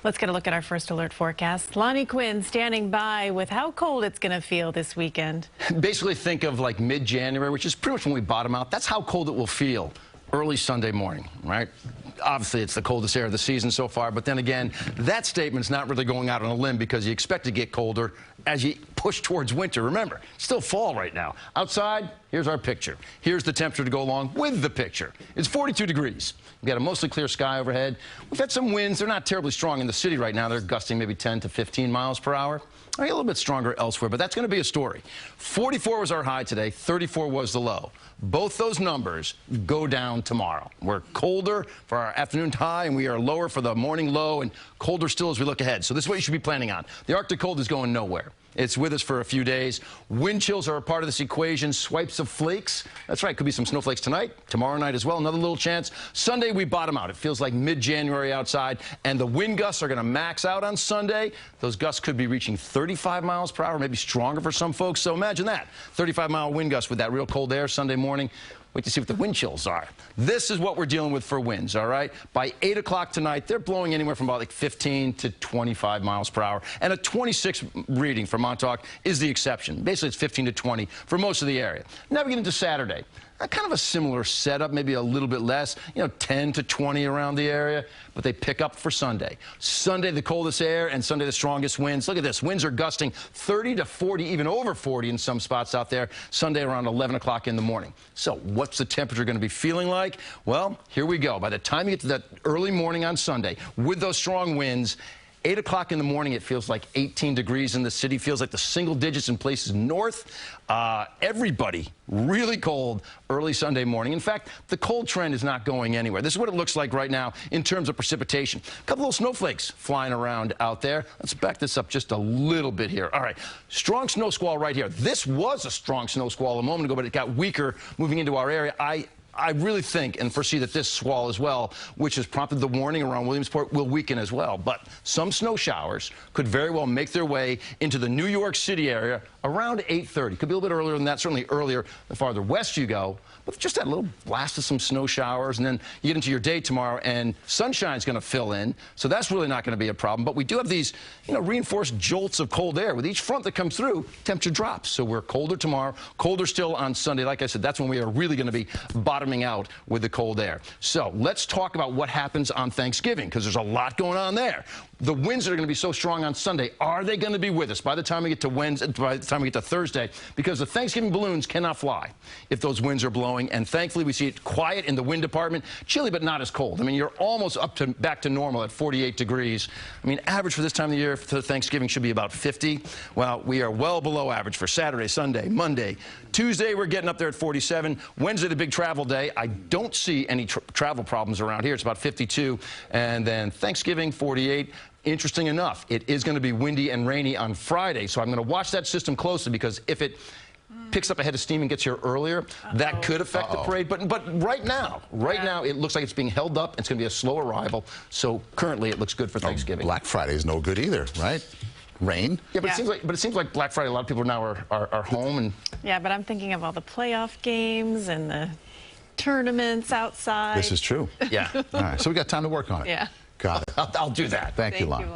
Let's get a look at our first alert forecast. Lonnie, Quinn standing by with how cold it's going to feel this weekend. Basically think of like mid-January, which is pretty much when we bottom out. That's how cold it will feel early Sunday morning, right? Obviously, it's the coldest air of the season so far, but then again, that statement's not really going out on a limb because you expect to get colder as you push towards winter. Remember, it's still fall right now. Outside, here's our picture. Here's the temperature to go along with the picture. It's 42 degrees. We've got a mostly clear sky overhead. We've had some winds. They're not terribly strong in the city right now. They're gusting maybe 10 to 15 miles per hour. A little bit stronger elsewhere, but that's going to be a story. 44 was our high today. 34 was the low. Both those numbers go down tomorrow. We're colder for our afternoon high, and we are lower for the morning low, and colder still as we look ahead. So this is what you should be planning on. The Arctic cold is going nowhere. It's with us for a few days. Wind chills are a part of this equation. Swipes of flakes. That's right. Could be some snowflakes tonight, tomorrow night as well. Another little chance. Sunday, we bottom out. It feels like mid-January outside, and the wind gusts are going to max out on Sunday. Those gusts could be reaching 35 miles per hour, maybe stronger for some folks. So imagine that. 35-mile wind gust with that real cold air Sunday morning. Wait to see what the wind chills are. This is what we're dealing with for winds, all right? By 8 o'clock tonight, they're blowing anywhere from about like 15 to 25 miles per hour. And a 26 reading for Montauk is the exception. Basically, it's 15 to 20 for most of the area. Now we get into Saturday. Kind of a similar setup, maybe a little bit less, 10 to 20 around the area, but they pick up for Sunday. Sunday, the coldest air, and Sunday, the strongest winds. Look at this. Winds are gusting 30 to 40, even over 40 in some spots out there. Sunday around 11 o'clock in the morning. So what's the temperature going to be feeling like? Well, here we go. By the time you get to that early morning on Sunday, with those strong winds, 8 o'clock in the morning, it feels like 18 degrees in the city. Feels like the single digits in places north. Everybody really cold early Sunday morning. In fact, the cold trend is not going anywhere. This is what it looks like right now in terms of precipitation. A couple little snowflakes flying around out there. Let's back this up just a little bit here. All right, strong snow squall right here. This was a strong snow squall a moment ago, but it got weaker moving into our area. I really think and foresee that this squall as well, which has prompted the warning around Williamsport, will weaken as well. But some snow showers could very well make their way into the New York City area around 8:30. Could be a little bit earlier than that, certainly earlier the farther west you go. But just that little blast of some snow showers, and then you get into your day tomorrow, and sunshine's going to fill in. So that's really not going to be a problem. But we do have these, reinforced jolts of cold air. With each front that comes through, temperature drops. So we're colder tomorrow, colder still on Sunday. Like I said, that's when we are really going to be bottoming out with the cold air. So let's talk about what happens on Thanksgiving, because there's a lot going on there. The winds are going to be so strong on Sunday. Are they going to be with us by the time we get to Wednesday, by the time we get to Thursday? Because the Thanksgiving balloons cannot fly if those winds are blowing. And thankfully, we see it quiet in the wind department. Chilly, but not as cold. I mean, you're almost back to normal at 48 degrees. I mean, average for this time of the year for Thanksgiving should be about 50. Well, we are well below average for Saturday, Sunday, Monday. Tuesday, we're getting up there at 47. Wednesday, the big travel day. I don't see any travel problems around here. It's about 52. And then Thanksgiving, 48. Interesting enough, it is going to be windy and rainy on Friday, so I'm going to watch that system closely, because if it picks up a head of steam and gets here earlier, that could affect the parade. But right now, it looks like it's being held up. It's going to be a slow arrival. So currently, it looks good for Thanksgiving. Black Friday is no good either, right? Rain. Yeah, but it seems like Black Friday. A lot of people now are home and. Yeah, but I'm thinking of all the playoff games and the tournaments outside. This is true. Yeah. All right, so we got time to work on it. Yeah. Got it. I'll do that. Thank you, Lonnie.